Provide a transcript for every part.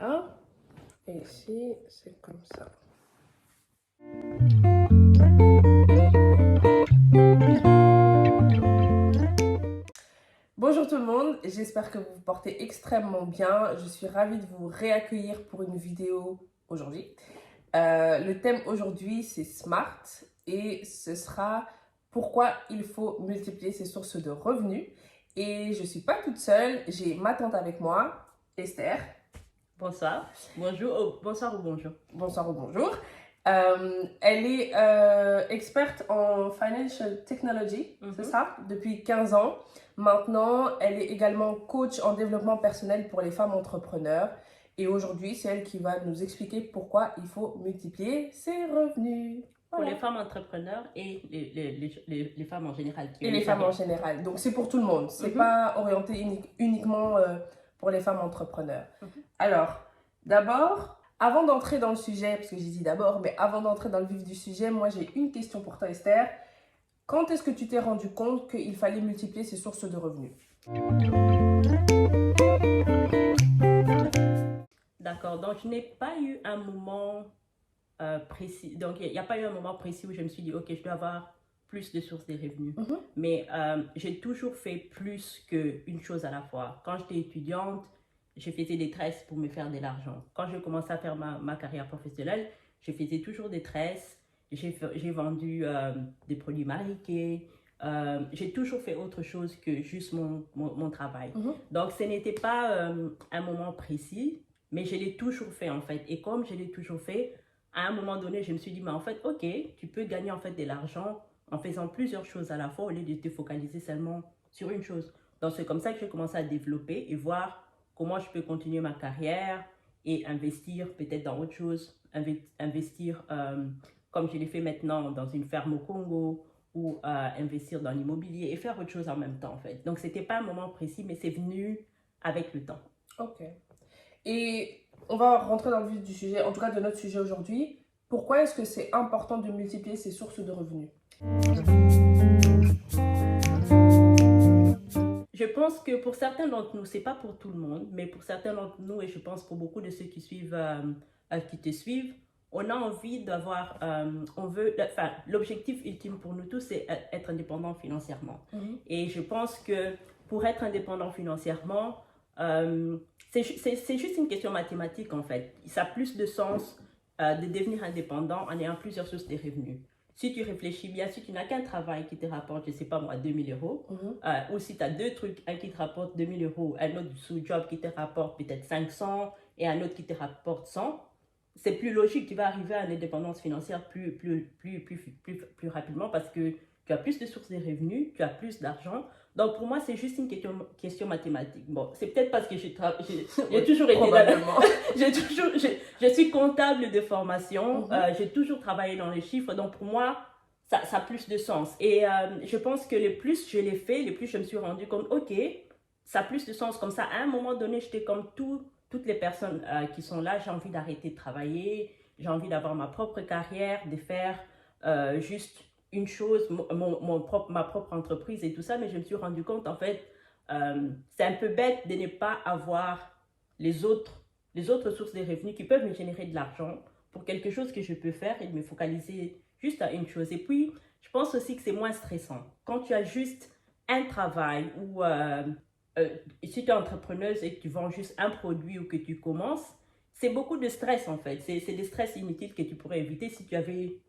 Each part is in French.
Voilà. Et ici, c'est comme ça. Bonjour tout le monde, j'espère que vous vous portez extrêmement bien. Je suis ravie de vous réaccueillir pour une vidéo aujourd'hui. Le thème aujourd'hui, c'est SMART et ce sera pourquoi il faut multiplier ses sources de revenus. Et je ne suis pas toute seule, j'ai ma tante avec moi, Esther. Bonsoir, bonjour, bonsoir ou bonjour. Bonsoir ou bonjour. Elle est experte en Financial Technology, c'est ça, depuis 15 ans. Maintenant, elle est également coach en développement personnel pour les femmes entrepreneurs. Et aujourd'hui, c'est elle qui va nous expliquer pourquoi il faut multiplier ses revenus. Voilà. Pour les femmes entrepreneurs et les femmes en général. Et les femmes en général. Donc, c'est pour tout le monde. C'est pas orienté uniquement pour les femmes entrepreneurs. Alors, d'abord, avant d'entrer dans le sujet, parce que j'ai dit d'abord, mais avant d'entrer dans le vif du sujet, moi, j'ai une question pour toi, Esther. Quand est-ce que tu t'es rendu compte qu'il fallait multiplier ses sources de revenus? D'accord, donc je n'ai pas eu un moment précis. Donc, il n'y a pas eu un moment précis où je me suis dit, ok, je dois avoir plus de sources de revenus. Mais j'ai toujours fait plus qu'une chose à la fois. Quand j'étais étudiante, je faisais des tresses pour me faire de l'argent. Quand j'ai commencé à faire ma carrière professionnelle, je faisais toujours des tresses. J'ai vendu des produits mariqués. J'ai toujours fait autre chose que juste mon travail. Donc, ce n'était pas un moment précis, mais je l'ai toujours fait en fait. Et comme je l'ai toujours fait, à un moment donné, je me suis dit, mais en fait, ok, tu peux gagner en fait de l'argent en faisant plusieurs choses à la fois au lieu de te focaliser seulement sur une chose. Donc, c'est comme ça que j'ai commencé à développer et voir comment je peux continuer ma carrière et investir peut-être dans autre chose, investir comme je l'ai fait maintenant dans une ferme au Congo ou investir dans l'immobilier et faire autre chose en même temps en fait. Donc, c'était pas un moment précis, mais c'est venu avec le temps. Ok. Et on va rentrer dans le vif du sujet, en tout cas de notre sujet aujourd'hui. Pourquoi est-ce que c'est important de multiplier ses sources de revenus? Je pense que pour certains d'entre nous, c'est pas pour tout le monde, mais pour certains d'entre nous, et je pense pour beaucoup de ceux qui suivent, qui te suivent, on a envie d'avoir, l'objectif ultime pour nous tous, c'est être indépendant financièrement. Et je pense que pour être indépendant financièrement, c'est juste une question mathématique en fait. Ça a plus de sens de devenir indépendant en ayant plusieurs sources de revenus. Si tu réfléchis bien, si tu n'as qu'un travail qui te rapporte, je ne sais pas moi, 2000 euros, ou si tu as deux trucs, un qui te rapporte 2000 euros, un autre sous-job qui te rapporte peut-être 500 et un autre qui te rapporte 100, c'est plus logique, tu vas arriver à l'indépendance financière plus rapidement parce que tu as plus de sources de revenus, tu as plus d'argent. Donc pour moi, c'est juste une question mathématique. Bon, c'est peut-être parce que j'ai toujours été je suis comptable de formation, j'ai toujours travaillé dans les chiffres, donc pour moi, ça a plus de sens. Et je pense que le plus je l'ai fait, le plus je me suis rendu compte, ok, ça a plus de sens. Comme ça, à un moment donné, j'étais comme toutes les personnes qui sont là, j'ai envie d'arrêter de travailler, j'ai envie d'avoir ma propre carrière, de faire juste une chose, ma propre entreprise et tout ça, mais je me suis rendu compte, en fait, c'est un peu bête de ne pas avoir les autres sources de revenus qui peuvent me générer de l'argent pour quelque chose que je peux faire et de me focaliser juste à une chose. Et puis, je pense aussi que c'est moins stressant. Quand tu as juste un travail ou si tu es entrepreneuse et que tu vends juste un produit ou que tu commences, c'est beaucoup de stress en fait. C'est des stress inutiles que tu pourrais éviter si tu avais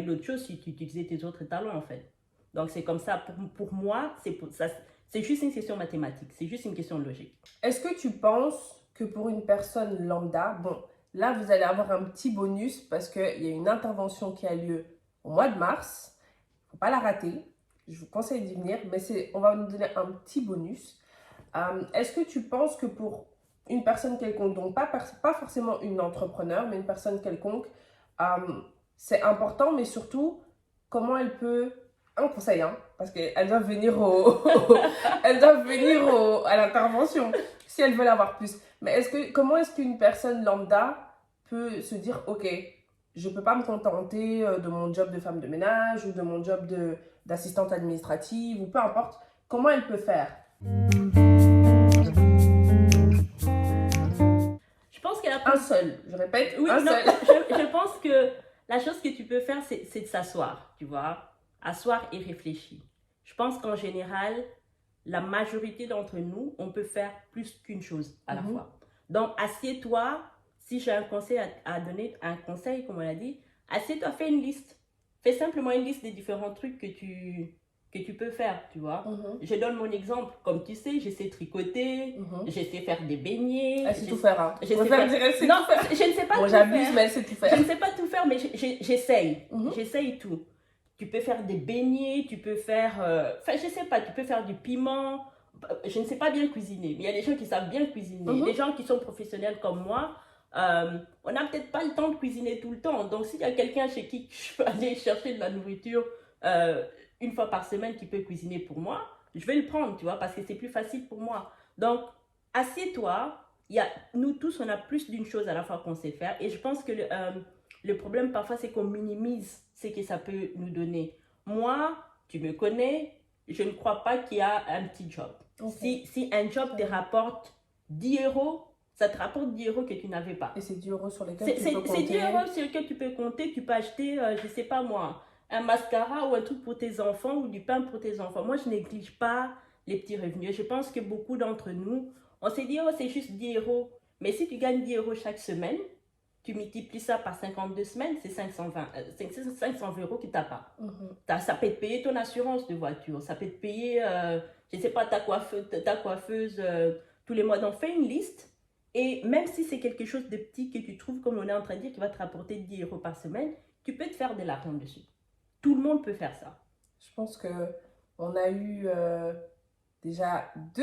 d'autres choses, si tu utilisais tes autres talents en fait. Donc c'est comme ça, pour moi, c'est juste une question mathématique, c'est juste une question de logique. Est-ce que tu penses que pour une personne lambda, bon, là vous allez avoir un petit bonus parce qu'il y a une intervention qui a lieu au mois de mars, il ne faut pas la rater, je vous conseille d'y venir, mais on va nous donner un petit bonus. Est-ce que tu penses que pour une personne quelconque, donc pas forcément une entrepreneur, mais une personne quelconque, c'est important, mais surtout, comment elle peut, un conseil, hein, parce qu'elles doivent venir à l'intervention, si elles veulent avoir plus. Mais comment est-ce qu'une personne lambda peut se dire, ok, je ne peux pas me contenter de mon job de femme de ménage ou de mon job d'assistante administrative ou peu importe, comment elle peut faire? seul. Je répète, Oui, un non, seul. je pense que la chose que tu peux faire, c'est de s'asseoir, tu vois. Asseoir et réfléchir. Je pense qu'en général, la majorité d'entre nous, on peut faire plus qu'une chose à la fois. Donc, assieds-toi. Si j'ai un conseil à donner, un conseil, comme on l'a dit, assieds-toi, fais une liste. Fais simplement une liste des différents trucs que tu peux faire, tu vois. Je donne mon exemple. Comme tu sais, je sais tricoter, je sais faire des beignets. Elle sait tout faire, hein. Je sais faire... dire elle sait non, tout faire. Je ne sais pas bon, tout j'abuse, faire. mais elle sait tout faire. Je ne sais pas tout faire, mais j'essaye. J'essaye tout. Tu peux faire des beignets, tu peux faire... Enfin, je sais pas, tu peux faire du piment. Je ne sais pas bien cuisiner, mais il y a des gens qui savent bien cuisiner. Des gens qui sont professionnels comme moi, on n'a peut-être pas le temps de cuisiner tout le temps. Donc, s'il y a quelqu'un chez qui je peux aller chercher de la nourriture une fois par semaine qui peut cuisiner pour moi, je vais le prendre, tu vois, parce que c'est plus facile pour moi. Donc, assieds-toi. Nous tous, on a plus d'une chose à la fois qu'on sait faire. Et je pense que le problème parfois, c'est qu'on minimise ce que ça peut nous donner. Moi, tu me connais, je ne crois pas qu'il y a un petit job. Si un job te rapporte 10 euros, ça te rapporte 10 euros que tu n'avais pas. Et c'est 10 euros sur lesquels tu peux compter. C'est 10 euros sur lesquels tu peux compter. Tu peux acheter, je ne sais pas moi, un mascara ou un truc pour tes enfants ou du pain pour tes enfants. Moi, je ne néglige pas les petits revenus. Je pense que beaucoup d'entre nous, on s'est dit, oh, c'est juste 10 euros. Mais si tu gagnes 10 euros chaque semaine, tu multiplies ça par 52 semaines, c'est 500 euros que tu n'as pas. Ça peut te payer ton assurance de voiture, ça peut te payer, je ne sais pas, ta coiffeuse tous les mois. Donc, fais une liste. Et même si c'est quelque chose de petit que tu trouves, comme on est en train de dire, qui va te rapporter 10 euros par semaine, tu peux te faire de l'argent dessus. Tout le monde peut faire ça. Je pense qu'on a eu déjà 2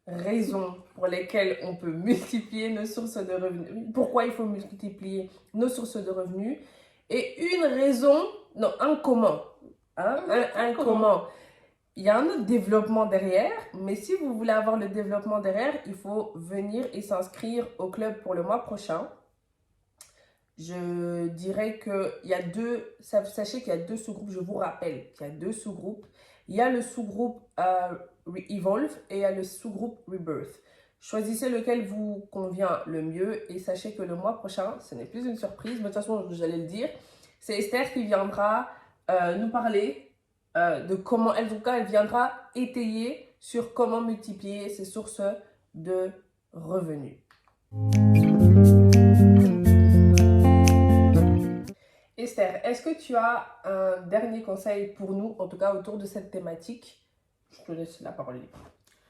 raisons pour lesquelles on peut multiplier nos sources de revenus. Pourquoi il faut multiplier nos sources de revenus. Et une raison, non, un comment. Un comment. Il y a un autre développement derrière, mais si vous voulez avoir le développement derrière, il faut venir et s'inscrire au club pour le mois prochain. Je dirais qu'il y a sachez qu'il y a 2 sous-groupes, je vous rappelle qu'il y a 2 sous-groupes. Il y a le sous-groupe Evolve et il y a le sous-groupe Rebirth. Choisissez lequel vous convient le mieux et sachez que le mois prochain, ce n'est plus une surprise, mais de toute façon, j'allais le dire, c'est Esther qui viendra nous parler de comment, elle viendra étayer sur comment multiplier ses sources de revenus. Esther, est-ce que tu as un dernier conseil pour nous, en tout cas autour de cette thématique? Je te laisse la parole libre.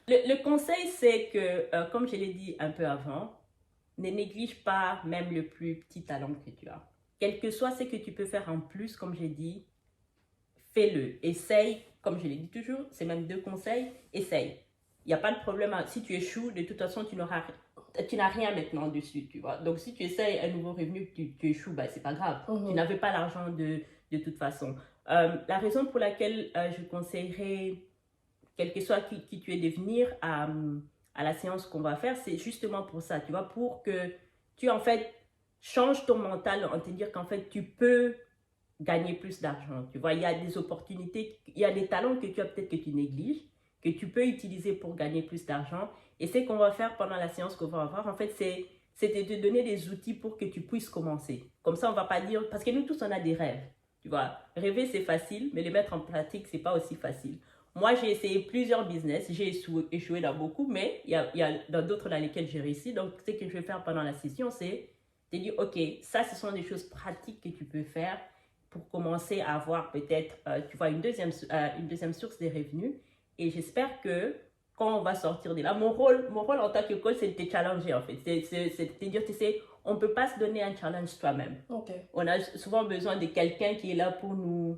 Le conseil, c'est que, comme je l'ai dit un peu avant, ne néglige pas même le plus petit talent que tu as. Quel que soit ce que tu peux faire en plus, comme j'ai dit, fais-le. Essaye, comme je l'ai dit toujours, c'est même 2 conseils, essaye. Il n'y a pas de problème. Si tu échoues, de toute façon, tu n'as rien maintenant dessus, tu vois. Donc, si tu essayes un nouveau revenu, tu échoues, ben, c'est pas grave. Tu n'avais pas l'argent de toute façon. La raison pour laquelle je conseillerais, quel que soit qui tu es, de venir à la séance qu'on va faire, c'est justement pour ça, tu vois, pour que tu, en fait, changes ton mental en te dire qu'en fait, tu peux gagner plus d'argent. Tu vois, il y a des opportunités, il y a des talents que tu as peut-être que tu négliges, que tu peux utiliser pour gagner plus d'argent. Et ce qu'on va faire pendant la séance qu'on va avoir, en fait, c'est de te donner des outils pour que tu puisses commencer. Comme ça, on ne va pas dire... Parce que nous tous, on a des rêves. Tu vois, rêver, c'est facile, mais les mettre en pratique, ce n'est pas aussi facile. Moi, j'ai essayé plusieurs business. J'ai échoué dans beaucoup, mais il y a dans d'autres dans lesquels j'ai réussi. Donc, ce que je vais faire pendant la session, c'est te dire, OK, ça, ce sont des choses pratiques que tu peux faire pour commencer à avoir peut-être, tu vois, une deuxième source de revenus. Et j'espère que quand on va sortir de là, mon rôle en tant que coach, c'est de te challenger en fait. C'est de te dire, tu sais, on ne peut pas se donner un challenge toi-même. On a souvent besoin de quelqu'un qui est là pour nous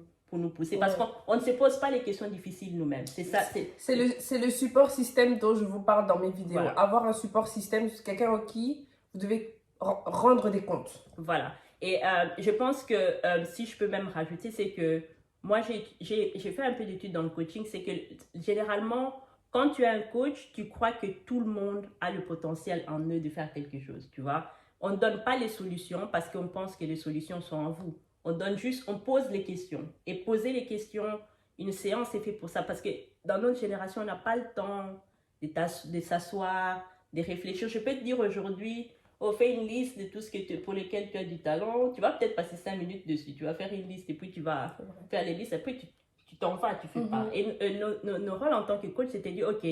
pousser. Parce qu'on ne se pose pas les questions difficiles nous-mêmes. C'est ça. C'est le support système dont je vous parle dans mes vidéos. Voilà. Avoir un support système, c'est quelqu'un à qui vous devez rendre des comptes. Voilà. Et je pense que si je peux même rajouter, c'est que moi, j'ai fait un peu d'études dans le coaching. C'est que généralement, quand tu es un coach, tu crois que tout le monde a le potentiel en eux de faire quelque chose, tu vois. On ne donne pas les solutions parce qu'on pense que les solutions sont en vous. On pose les questions. Et poser les questions, une séance est faite pour ça. Parce que dans notre génération, on n'a pas le temps de s'asseoir, de réfléchir. Je peux te dire aujourd'hui, oh, fais une liste de tout ce pour lesquels tu as du talent. Tu vas peut-être passer 5 minutes dessus. Tu vas faire une liste et puis tu vas faire les listes. Après, tu t'en vas, tu fais pas. Et nos rôles en tant que coach, c'était de dire, OK,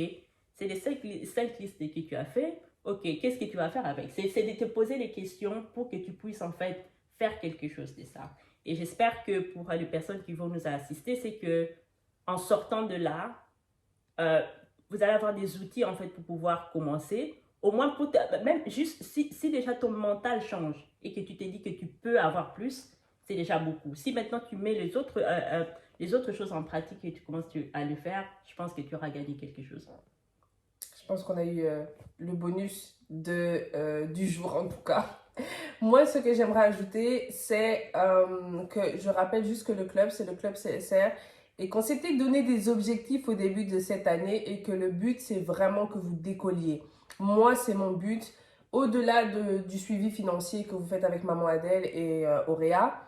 c'est les 5 listes que tu as fait. OK, qu'est-ce que tu vas faire avec? C'est de te poser les questions pour que tu puisses en fait faire quelque chose de ça. Et j'espère que pour les personnes qui vont nous assister, c'est que en sortant de là, vous allez avoir des outils en fait pour pouvoir commencer. Au moins, même juste si déjà ton mental change et que tu te dis que tu peux avoir plus, c'est déjà beaucoup. Si maintenant tu mets les autres choses en pratique et tu commences à le faire, je pense que tu auras gagné quelque chose. Je pense qu'on a eu le bonus du jour en tout cas. Moi, ce que j'aimerais ajouter, c'est que je rappelle juste que le club, c'est le club CSR et qu'on s'était donné des objectifs au début de cette année et que le but, c'est vraiment que vous décolliez. Moi, c'est mon but. Au-delà du suivi financier que vous faites avec Maman Adèle et Auréa,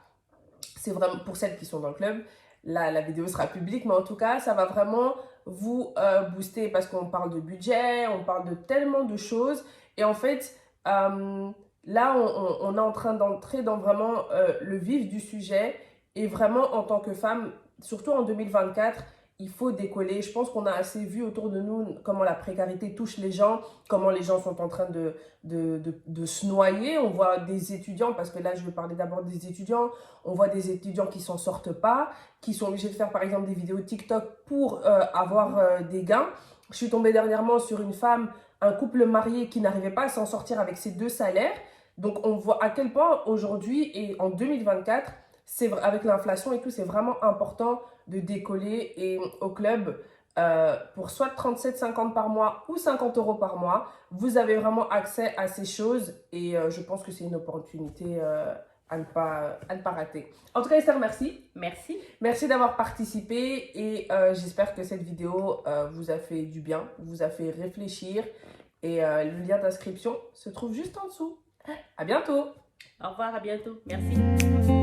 c'est vraiment pour celles qui sont dans le club. Là, la vidéo sera publique, mais en tout cas, ça va vraiment vous booster parce qu'on parle de budget, on parle de tellement de choses. Et en fait, là, on est en train d'entrer dans vraiment le vif du sujet. Et vraiment, en tant que femme, surtout en 2024, il faut décoller. Je pense qu'on a assez vu autour de nous comment la précarité touche les gens, comment les gens sont en train de se noyer. On voit des étudiants, parce que là, je vais parler d'abord des étudiants. On voit des étudiants qui s'en sortent pas, qui sont obligés de faire, par exemple, des vidéos TikTok pour avoir des gains. Je suis tombée dernièrement sur une femme, un couple marié qui n'arrivait pas à s'en sortir avec ses 2 salaires. Donc, on voit à quel point aujourd'hui et en 2024, avec l'inflation et tout, c'est vraiment important de décoller. Et au club, pour soit 37,50 par mois ou 50 € par mois, vous avez vraiment accès à ces choses. Et je pense que c'est une opportunité à ne pas rater. En tout cas, Esther, merci. Merci. Merci d'avoir participé et j'espère que cette vidéo vous a fait du bien, vous a fait réfléchir. Et le lien d'inscription se trouve juste en dessous. À bientôt. Au revoir, à bientôt. Merci.